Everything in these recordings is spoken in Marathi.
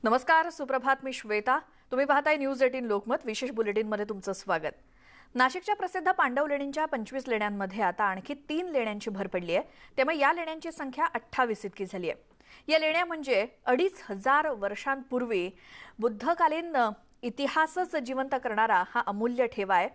नमस्कार, सुप्रभात. मी श्वेता. तुम्ही पाहताय न्यूज 18 लोकमत. विशेष बुलेटिनमध्ये तुमचं स्वागत. नाशिकच्या प्रसिद्ध पांडव लेण्यांच्या 25 लेण्यांमध्ये आता आणखी 3 लेण्यांची भर पडली आहे. त्यामुळे या लेण्यांची संख्या 28 इतकी झाली आहे. या लेण्या म्हणजे 2500 वर्षांपूर्वी बुद्धकालीन इतिहासच जिवंत करणारा हा अमूल्य ठेवा आहे.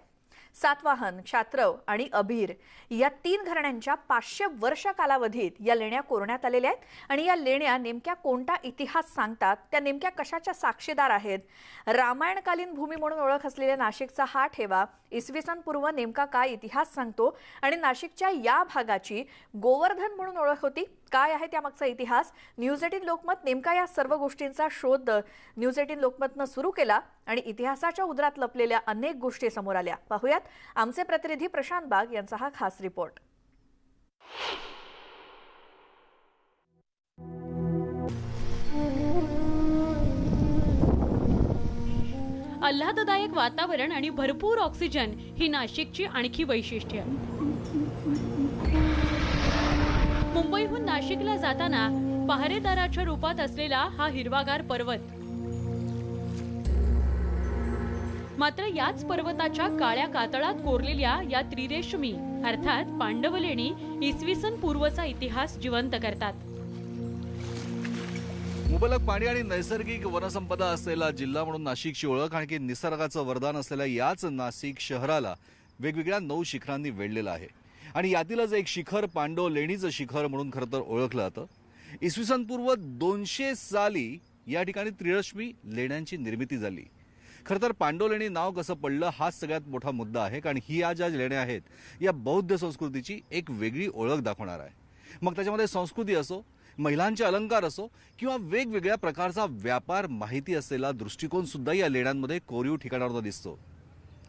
सातवाहन, क्षात्रव आणि अबीर या 3 घराण्यांच्या 500 वर्ष कालावधीत या लेण्या कोरण्यात आलेल्या आहेत. आणि या लेण्या नेमक्या कोणता इतिहास सांगतात, त्या नेमक्या कशाच्या साक्षीदार आहेत, रामायणकालीन भूमी म्हणून ओळख असलेल्या नाशिकचा हा ठेवा इसवी सन पूर्व नेमका काय इतिहास सांगतो आणि नाशिकच्या या भागाची गोवर्धन म्हणून ओळख होती, काय आहे त्यामागचा इतिहास. न्यूज 18 लोकमत नेमका या सर्व गोष्टींचा शोध न्यूज 18 लोकमतनं सुरू केला आणि इतिहासाच्या उदरात लपलेल्या अनेक गोष्टी समोर आल्या. पाहूयात आमचे प्रतिनिधी प्रशांत बाग यांचा हा खास रिपोर्ट. आल्हाददायक वातावरण आणि भरपूर ऑक्सिजन ही नाशिकची आणखी वैशिष्ट्य. मुंबईहून नाशिकला जाताना पहारेदाराच्या रूपात असलेला हा हिरवागार पर्वत, मात्र याच पर्वताच्या काळ्या कातळात कोरलेल्या या त्रिरेशमी अर्थात पांडव लेणी इसवी सन पूर्वचा इतिहास जिवंत करतात. मुबलक पाणी आणि नैसर्गिक वनसंपदा असलेला जिल्हा म्हणून नाशिकची ओळख आणखी निसर्गाचं वरदान असलेल्या याच नाशिक शहराला वेगवेगळ्या 9 शिखरांनी वेढलेलं आहे. आणि यातीलच एक शिखर पांडव लेणीचं शिखर म्हणून खरं तर ओळखलं जातं. इसवी सन पूर्व 200 साली या ठिकाणी त्रिरश्मी लेण्यांची निर्मिती झाली. खरं तर पांडव लेणी नाव कसं पडलं हाच सगळ्यात मोठा मुद्दा आहे, कारण ही ज्या लेण्या आहेत या बौद्ध संस्कृतीची एक वेगळी ओळख दाखवणार आहे. मग त्याच्यामध्ये संस्कृती असो, महिलांचे अलंकार असो किंवा वेगवेगळ्या प्रकारचा व्यापार माहिती असलेला दृष्टिकोन सुद्धा या लेण्यांमध्ये कोरीव ठिकाणावर दिसतो.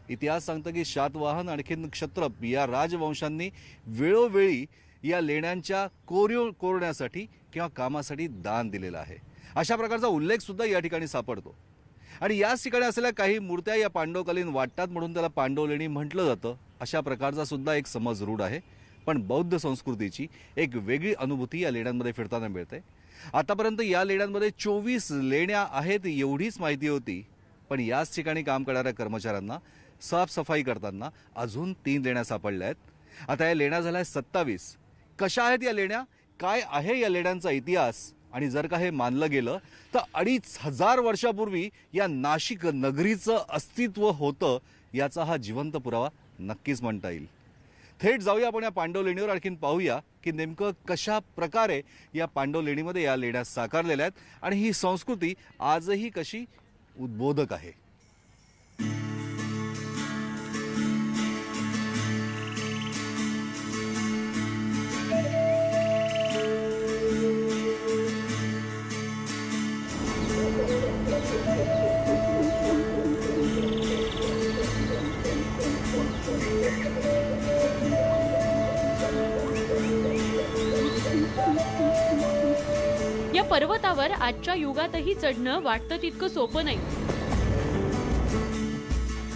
इतिहास सांगतं की शातवाहन आणखीन क्षत्रप या राजवंशांनी वेळोवेळी या लेण्यांच्या कोरण्यासाठी किंवा कामासाठी दान दिलेलं आहे. अशा प्रकारचा उल्लेख सुद्धा या ठिकाणी सापडतो. आणि याच ठिकाणी असलेल्या काही मूर्त्या या पांडवकालीन वाटतात म्हणून त्याला पांडव लेणी म्हटलं जातं. अशा प्रकारचा सुद्धा एक समज रूढ आहे. पण बौद्ध संस्कृतीची एक वेगळी अनुभूती या लेण्यांमध्ये फिरताना मिळते. आतापर्यंत या लेण्यांमध्ये 24 लेण्या आहेत एवढीच माहिती होती, पण याच ठिकाणी काम करणाऱ्या कर्मचाऱ्यांना साफसफाई करताना अजून 3 लेण्या सापडल्या आहेत. आता या लेण्या झाल्या 27. कशा आहेत या लेण्या, काय आहे या लेण्यांचा इतिहास, आणि जर का हे मानलं गेलं तर 2500 वर्षापूर्वी या नाशिक नगरीचं अस्तित्व होतं याचा हा जिवंत पुरावा नक्कीच म्हणता येईल. थेट जाऊया आपण या पांडव लेणीवर, आणखीन पाहूया की नेमकं कशा प्रकारे या पांडव लेणीमध्ये या लेण्या साकारलेल्या आहेत आणि ही संस्कृती आजही कशी उद्बोधक आहे. या पर्वतावर आजच्या युगातही चढणं वाटतं तितकं सोपं नाही.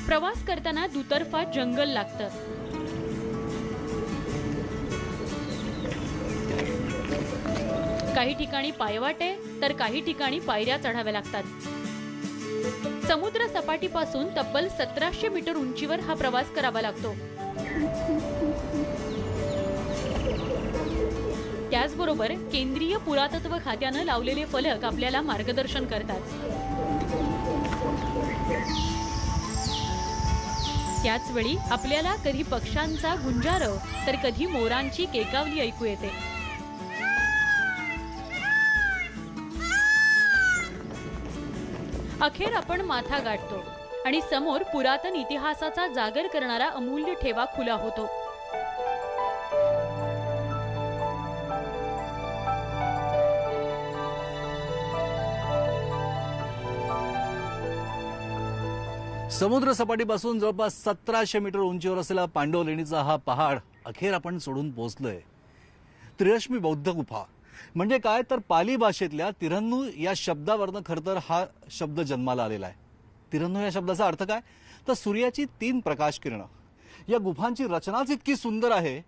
प्रवास करताना दुतर्फा जंगल लागतं. काही ठिकाणी पायवाटे तर काही ठिकाणी पायऱ्या चढाव्या लागतात. समुद्र सपाटीपासून तब्बल 1700 मीटर उंचीवर हा प्रवास करावा लागतो. त्याचबरोबर केंद्रीय पुरातत्व खात्यानं लावलेले फलक आपल्याला मार्गदर्शन करतात. त्याचवेळी आपल्याला कधी पक्ष्यांचा गुंजारव तर कधी मोरांची केकावली ऐकू येते. अखेर आपण माथा गाठतो आणि समोर पुरातन इतिहासाचा जागर करणारा अमूल्य ठेवा खुला होतो. समुद्र सपाटीपासून जवळपास 1700 मीटर उंचीवर असलेला पांडव लेणीचा हा पहाड अखेर आपण सोडून पोहोचलोय. त्रिरश्मी बौद्ध गुफा म्हणजे काय तर पाली भाषेतल्या तिरन्नू या शब्दावरनं खरं तर हा शब्द जन्माला आलेला आहे. तिरन्नू या शब्दाचा अर्थ काय तर सूर्याची 3 प्रकाश किरणं. या गुफांची रचनाच इतकी सुंदर आहे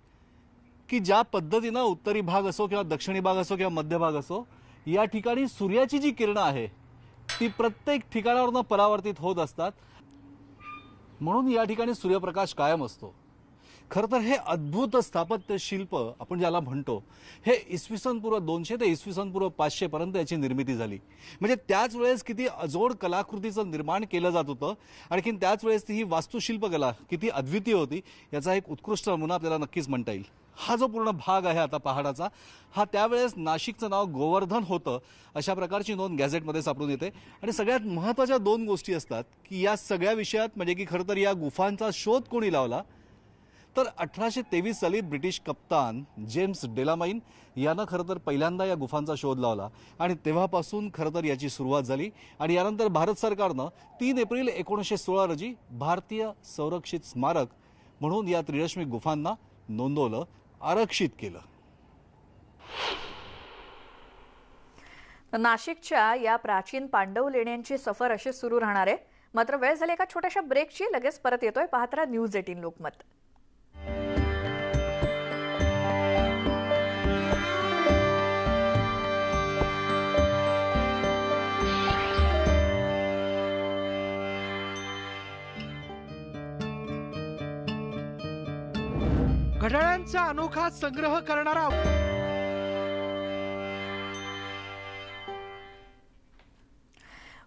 की ज्या पद्धतीनं उत्तरी भाग असो किंवा दक्षिणी भाग असो किंवा मध्य भाग असो, या ठिकाणी सूर्याची जी किरणं आहे ती प्रत्येक ठिकाणावरून परावर्तित होत असतात, म्हणून या ठिकाणी सूर्यप्रकाश कायम असतो. खरं तर हे अद्भुत स्थापत्य शिल्प आपण ज्याला म्हणतो, हे इसवी सन पूर्व 200 ते इसवी सन पूर्व 500 पर्यंत याची निर्मिती झाली. म्हणजे त्याच वेळेस किती अजोड कलाकृतीचं निर्माण केलं जात होतं, आणखीन त्याच वेळेस ती ही वास्तुशिल्पकला किती अद्वितीय होती याचा एक उत्कृष्ट नमुना आपल्याला नक्कीच म्हणता येईल. हा जो पूर्ण भाग आहे आता पहाडाचा, हा त्यावेळेस नाशिकचं नाव गोवर्धन होतं अशा प्रकारची नोंद गॅझेटमध्ये सापडून येते. आणि सगळ्यात महत्त्वाच्या दोन गोष्टी असतात की या सगळ्या विषयात, म्हणजे की खरं तर या गुफांचा शोध कोणी लावला, तर 1823 साली ब्रिटिश कप्तान जेम्स डेलामाइन यानं खरं तर पहिल्यांदा या गुफांचा शोध लावला आणि तेव्हापासून खरं तर याची सुरुवात झाली. आणि यानंतर भारत सरकारनं 3 एप्रिल 1916 रोजी भारतीय संरक्षित स्मारक म्हणून या त्रिरश्मी गुफांना नोंदवलं, आरक्षित केलं. नाशिकच्या या प्राचीन पांडव लेण्यांची सफर अशी सुरू राहणार आहे. मात्र वेळ झाली एका छोट्याशा ब्रेकची. लगेच परत येतोय. पाहत राहा न्यूज 18 लोकमत. घड्याळांचा अनोखा संग्रह करणारा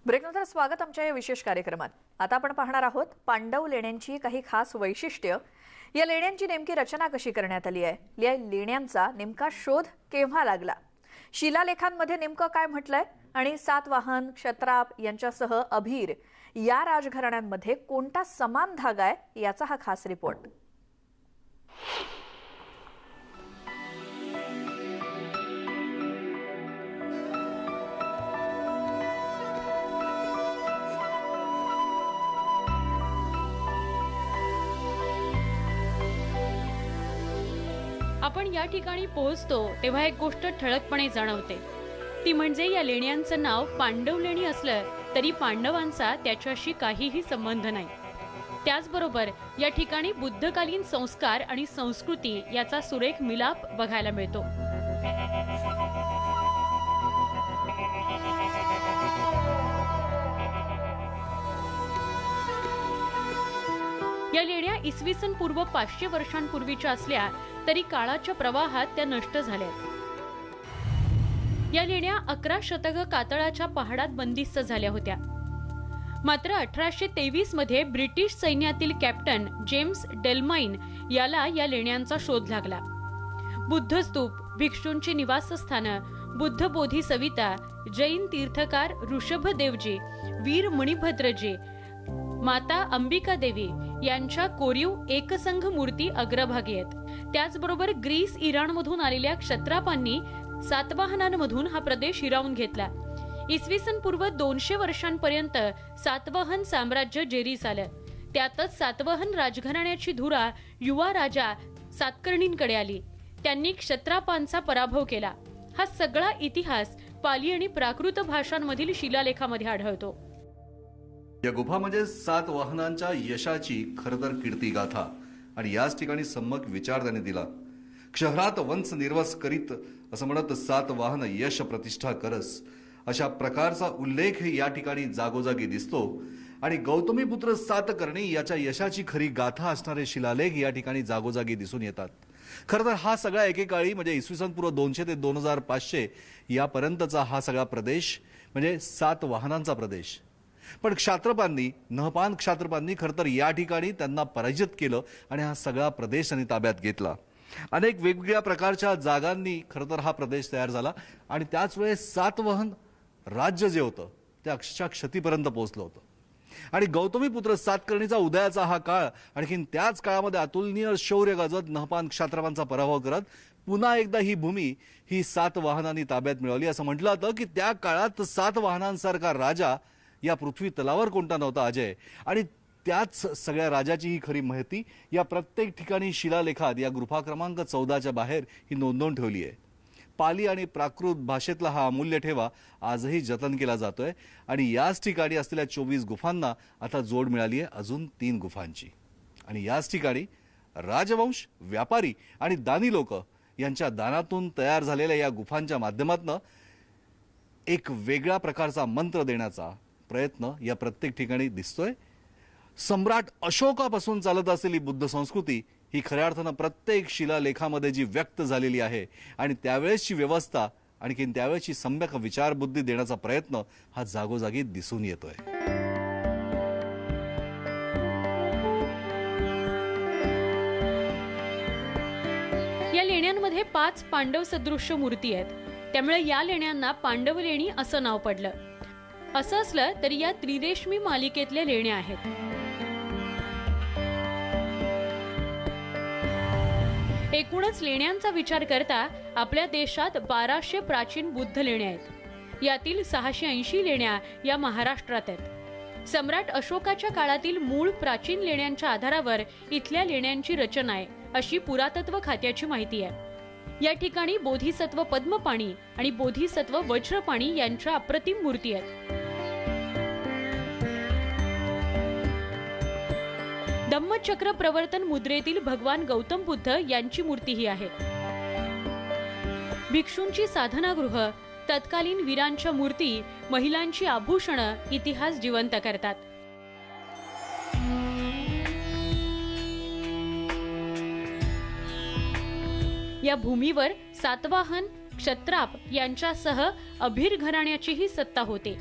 ब्रेकनंतर स्वागत आमच्या या विशेष कार्यक्रमात. आता आपण पाहणार आहोत पांडव लेण्यांची काही खास वैशिष्ट्य. या लेण्यांची नेमकी रचना कशी करण्यात आली आहे, या लेण्यांचा नेमका शोध केव्हा लागला, शिलालेखांमध्ये नेमकं काय म्हटलंय, आणि सातवाहन, क्षत्राप यांच्यासह अभीर या राजघराण्यांमध्ये कोणता समान धागा आहे याचा हा खास रिपोर्ट. आपण या ठिकाणी पोहोचतो तेव्हा एक गोष्ट ठळकपणे जाणवते, ती म्हणजे या लेण्यांचं नाव पांडव लेणी असलं तरी पांडवांचा त्याच्याशी काहीही संबंध नाही. त्याचबरोबर या ठिकाणी बुद्धकालीन संस्कार आणि संस्कृती याचा सुरेख मिलाप बघायला मिळतो. या लेण्या इसवी सन पूर्व 500 वर्षांपूर्वीच्या असल्या तरी काळाच्या प्रवाहात त्या नष्ट झाल्या. या लेण्या 11 शतक कातळाच्या पहाडात बंदिस्त झाल्या होत्या. मात्र 1823 मध्ये ब्रिटिश सैन्यातील कॅप्टन जेम्स डेलमाइन याला या लेण्यांचा शोध लागला. बुद्ध स्तूप, भिक्षूंची निवासस्थानं, बुद्ध बोधी सविता, जैन तीर्थकार ऋषभदेवजी, वीर मणिभद्रजी, माता अंबिका देवी यांच्या कोरीव एकसंघ मूर्ती अग्रभागी आहेत. त्याचबरोबर ग्रीस, इराणमधून आलेल्या क्षत्रापांनी सातवाहनांमधून हा प्रदेश हिरावून घेतला. इसवी सन पूर्व 200 वर्षांपर्यंत सातवाहन साम्राज्य जेरीस आलं. त्यातच सातवाहन राजघराण्याची धुरा युवा राजा सातकर्णींकडे आली. त्यांनी क्षत्रापांचा पराभव केला. हा सगळा इतिहास पाली आणि प्राकृत भाषांमधील शिलालेखामध्ये आढळतो. या गुफा म्हणजे सातवाहनांच्या यशाची खरं तर कीर्तिगाथा. आणि याच ठिकाणी सम्यक विचार त्यांनी दिला. क्षहरात वंश निर्वस करीत असं म्हणत सातवाहन यश प्रतिष्ठा करस, अशा प्रकारचा उल्लेख या ठिकाणी जागोजागी दिसतो. आणि गौतमीपुत्र सातकर्णी याच्या यशाची खरी गाथा असणारे शिलालेख या ठिकाणी जागोजागी दिसून येतात. खरं तर हा सगळा एकेकाळी म्हणजे इसवी सन पूर्व 200 ते 2500 यापर्यंतचा हा सगळा प्रदेश म्हणजे सातवाहनांचा प्रदेश. पण क्षात्रपांनी, नहपान क्षात्रपांनी खरं तर या ठिकाणी त्यांना पराजित केलं आणि हा सगळा प्रदेश त्यांनी ताब्यात घेतला. अनेक वेगवेगळ्या प्रकारच्या जागांनी खरं तर हा प्रदेश तयार झाला. आणि त्याच वेळेस सातवाहन राज्य जे होतं ते अक्षरशः क्षतीपर्यंत पोहोचलं होतं. आणि गौतमीपुत्र सातकर्णीचा उदयाचा हा काळ, आणखीन त्याच काळामध्ये अतुलनीय शौर्य गाजत नहपान क्षात्रपांचा पराभव करत पुन्हा एकदा ही भूमी ही सातवाहनांनी ताब्यात मिळवली. असं म्हटलं जातं की त्या काळात सातवाहनांसारखा राजा या पृथ्वी तलावर कोणता नव्हता अजय. आणि त्याच सगळ्या राजाची ही खरी माहिती या प्रत्येक ठिकाणी शिलालेखात या गुफा क्रमांक 14च्या बाहेर ही नोंदवून ठेवली आहे. पाली आणि प्राकृत भाषेतला हा अमूल्य ठेवा आजही जतन केला जातोय. आणि याच ठिकाणी असलेल्या 24 गुफांना आता जोड मिळाली आहे अजून 3 गुफांची. आणि याच ठिकाणी राजवंश, व्यापारी आणि दानी लोक यांच्या दानातून तयार झालेल्या या गुफांच्या माध्यमातून एक वेगळ्या प्रकारचा मंत्र देण्याचा प्रयत्न या प्रत्येक ठिकाणी दिसतोय. सम्राट अशोकापासून चालत असलेली बुद्ध संस्कृती ही खऱ्या अर्थानं प्रत्येक शिलालेखामध्ये जी व्यक्त झालेली आहे आणि त्यावेळेसची व्यवस्था आणखीन त्यावेळेची सम्यक विचारबुद्धी देण्याचा प्रयत्न हा जागोजागी दिसून येतोय. या लेण्यांमध्ये 5 पांडव सदृश्य मूर्ती आहेत. त्यामुळे या लेण्यांना पांडव लेणी असं नाव पडलं. असं असलं तरी या त्रिरेशमी मालिकेतल्या लेण्या आहेत. एकूणच लेण्यांचा विचार करता आपल्या देशात 1200 प्राचीन बुद्ध लेण्या आहेत. यातील 680 लेण्या या महाराष्ट्रात आहेत. सम्राट अशोकाच्या काळातील मूळ प्राचीन लेण्यांच्या आधारावर इथल्या लेण्यांची रचना आहे अशी पुरातत्व खात्याची माहिती आहे. या ठिकाणी बोधिसत्व पद्मपाणी आणि बोधिसत्व वज्रपाणी यांच्या अप्रतिम मूर्ती आहेत. धम्मचक्र प्रवर्तन मुद्रेतील भगवान गौतम बुद्ध यांची मूर्तीही आहे. भिक्षूंची साधनागृह, तत्कालीन वीरांच्या मूर्ती, महिलांची आभूषणं इतिहास जिवंत करतात. या भूमीवर सातवाहन, क्षत्राप यांच्यासह अभिर घराण्याचीही सत्ता होते.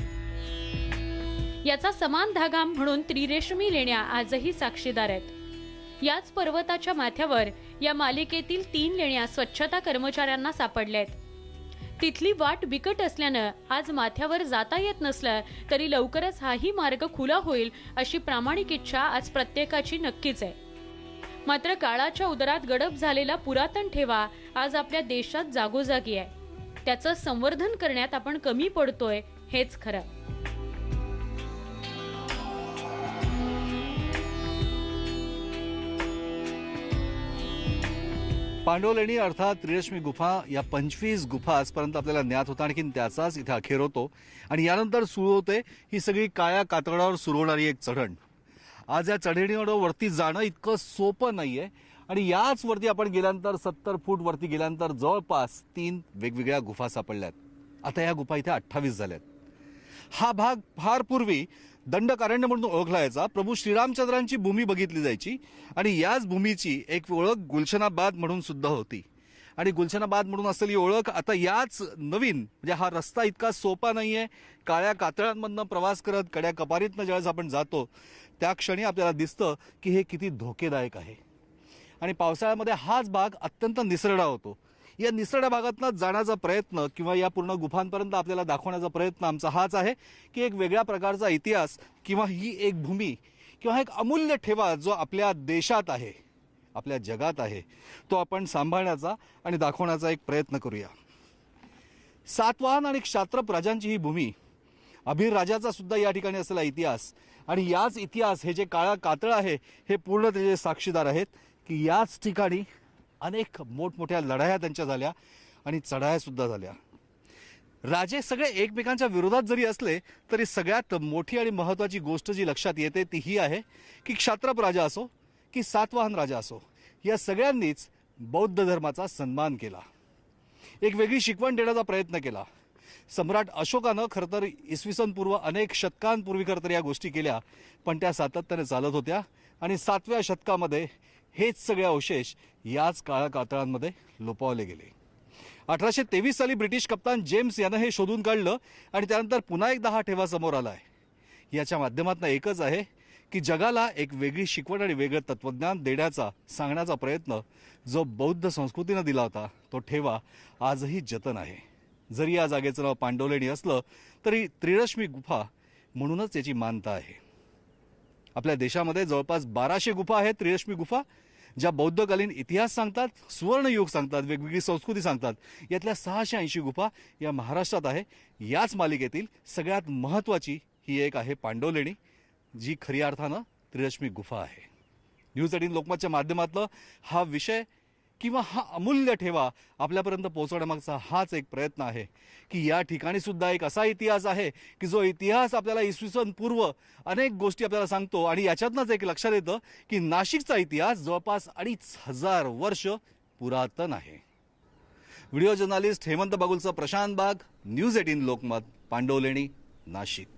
याचा समान धागा म्हणून त्रिरेशमी लेण्या आजही साक्षीदार आहेत. याच पर्वताच्या माथ्यावर या मालिकेतील 3 लेण्या स्वच्छता कर्मचाऱ्यांना सापडल्या आहेत. तिथली वाट बिकट असल्यानं आज माथ्यावर जाता येत नसलं तरी लवकरच हाही मार्ग खुला होईल अशी प्रामाणिक इच्छा आज प्रत्येकाची नक्कीच आहे. मात्र काळाच्या उदरात गडप झालेला पुरातन ठेवा आज आपल्या देशात जागोजागी आहे. त्याचं संवर्धन करण्यात आपण कमी पडतोय हेच खरं. पांडवलेणी अर्थात त्रिरश्मी गुफा या 25 गुफा आजपर्यंत आपल्याला ज्ञात होता. आणखीन त्याचाच इथे अखेर होतो आणि यानंतर सुरू होते ही सगळी काळ्या कातळावर सुरू होणारी एक चढण. आज या चढणीवर वरती जाणं इतकं सोपं नाहीये आणि याच वरती आपण गेल्यानंतर 70 फूट वरती गेल्यानंतर जवळपास 3 वेगवेगळ्या गुफा सापडल्यात. आता या गुफा इथे 28 झाल्यात. हा भाग फार पूर्वी दंडकारण्य म्हणून ओळखला जायचा. प्रभू श्रीरामचंद्रांची भूमी बघितली जायची आणि याच भूमीची एक ओळख गुलशनाबाद म्हणून सुद्धा होती. आणि गुलशनाबाद म्हणून असलेली ओळख आता याच नवीन म्हणजे हा रस्ता इतका सोपा नाहीये. काळ्या कातळांमधनं प्रवास करत कड्या कपारीतनं ज्यावेळेस आपण जातो त्या क्षणी आपल्याला दिसतं की हे किती धोकेदायक आहे. आणि पावसाळ्यामध्ये हाच भाग अत्यंत निसरडा होतो. या निसरड्या भागातनं जाण्याचा प्रयत्न किंवा या पूर्ण गुफांपर्यंत आपल्याला दाखवण्याचा प्रयत्न आमचा हाच आहे की एक वेगळ्या प्रकारचा इतिहास किंवा ही एक भूमी किंवा एक अमूल्य ठेवा जो आपल्या देशात आहे, आपल्या जगात आहे, तो आपण सांभाळण्याचा आणि दाखवण्याचा एक प्रयत्न करूया. सातवाहन आणि क्षात्रप राजांची ही भूमी, अभिर राजाचा सुद्धा या ठिकाणी असलेला इतिहास आणि याच इतिहास हे जे काळा कातळ आहे हे पूर्ण त्याचे साक्षीदार आहेत की याच ठिकाणी अनेक मोठमोठ्या लढाया त्यांच्या झाल्या आणि चढाया सुद्धा झाल्या. राजे सगळे एकमेकांच्या विरोधात जरी असले तरी सगळ्यात मोठी आणि महत्त्वाची गोष्ट जी लक्षात येते ती ही आहे की क्षात्रप राजा असो की सातवाहन राजा असो या सगळ्यांनीच बौद्ध धर्माचा सन्मान केला, एक वेगळी शिकवण देण्याचा प्रयत्न केला. सम्राट अशोकानं खरं तर इसवी सन पूर्व अनेक शतकांपूर्वी खरं तर या गोष्टी केल्या पण त्या सातत्याने चालत होत्या आणि 7व्या शतकामध्ये हेच सगळे अवशेष याच काळ्या कातळांमध्ये लोपावले गेले. 1823 साली ब्रिटिश कप्तान जेम्स यानं हे शोधून काढलं आणि त्यानंतर पुन्हा एकदा हा ठेवा समोर आला आहे. याच्या माध्यमातून एकच आहे की जगाला एक वेगळी शिकवण आणि वेगळं तत्त्वज्ञान देण्याचा सांगण्याचा प्रयत्न जो बौद्ध संस्कृतीनं दिला होता तो ठेवा आजही जतन आहे. जरी या जागेचं नाव पांडवलेणी असलं तरी त्रिरश्मी गुफा म्हणूनच याची मानता आहे. आपल्या देशामध्ये जवळपास 1200 गुफा आहेत त्रिरश्मी गुफा ज्या बौद्धकालीन इतिहास सांगतात, सुवर्णयुग सांगतात, वेगवेगळी संस्कृती सांगतात. यातल्या 680 गुफा या महाराष्ट्रात आहे. याच मालिकेतील सगळ्यात महत्त्वाची ही एक आहे पांडवलेणी जी खरी अर्थानं त्रिरश्मी गुफा आहे. न्यूज 18 लोकमतच्या माध्यमातून हा विषय किंवा हा अमूल्य ठेवा आपल्यापर्यंत पोहोचवण्यामागचा हाच एक प्रयत्न आहे की या ठिकाणी सुद्धा एक असा इतिहास आहे की जो इतिहास आपल्याला इसवी सन पूर्व अनेक गोष्टी आपल्याला सांगतो आणि याच्यातनंच एक लक्षात येतं की नाशिकचा इतिहास जवळपास 2500 वर्ष पुरातन आहे. व्हिडिओ जर्नलिस्ट हेमंत बागुलचा प्रशांत बाग, न्यूज 18 लोकमत, पांडवलेणी, नाशिक.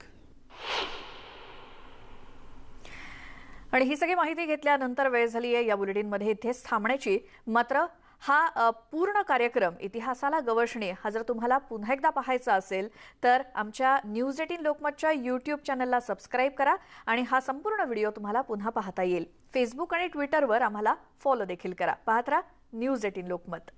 आणि ही सगळी माहिती घेतल्यानंतर वेळ झाली आहे या बुलेटिनमध्ये इथेच थांबण्याची. मात्र हा पूर्ण कार्यक्रम इतिहासाला गवसणे हा जर तुम्हाला पुन्हा एकदा पाहायचा असेल तर आमच्या न्यूज 18 लोकमतच्या यूट्यूब चॅनलला सबस्क्राईब करा आणि हा संपूर्ण व्हिडिओ तुम्हाला पुन्हा पाहता येईल. फेसबुक आणि ट्विटरवर आम्हाला फॉलो देखील करा. पाहत राहा न्यूज 18 लोकमत.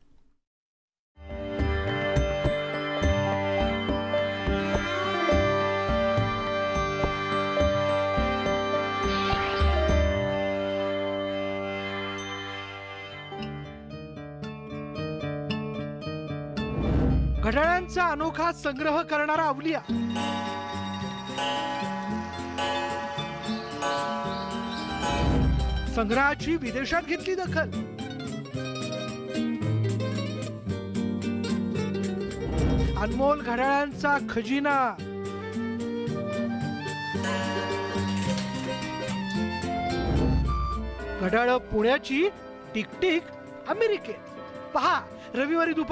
घड्याळांचा अनोखा संग्रह करणारा अवलिया, संग्रहाची विदेशात घेतली दखल, अनमोल घड्याळांचा खजिना, घड्याळ पुण्याची, टिकटिक अमेरिकेत. पहा रविवारी दुपारी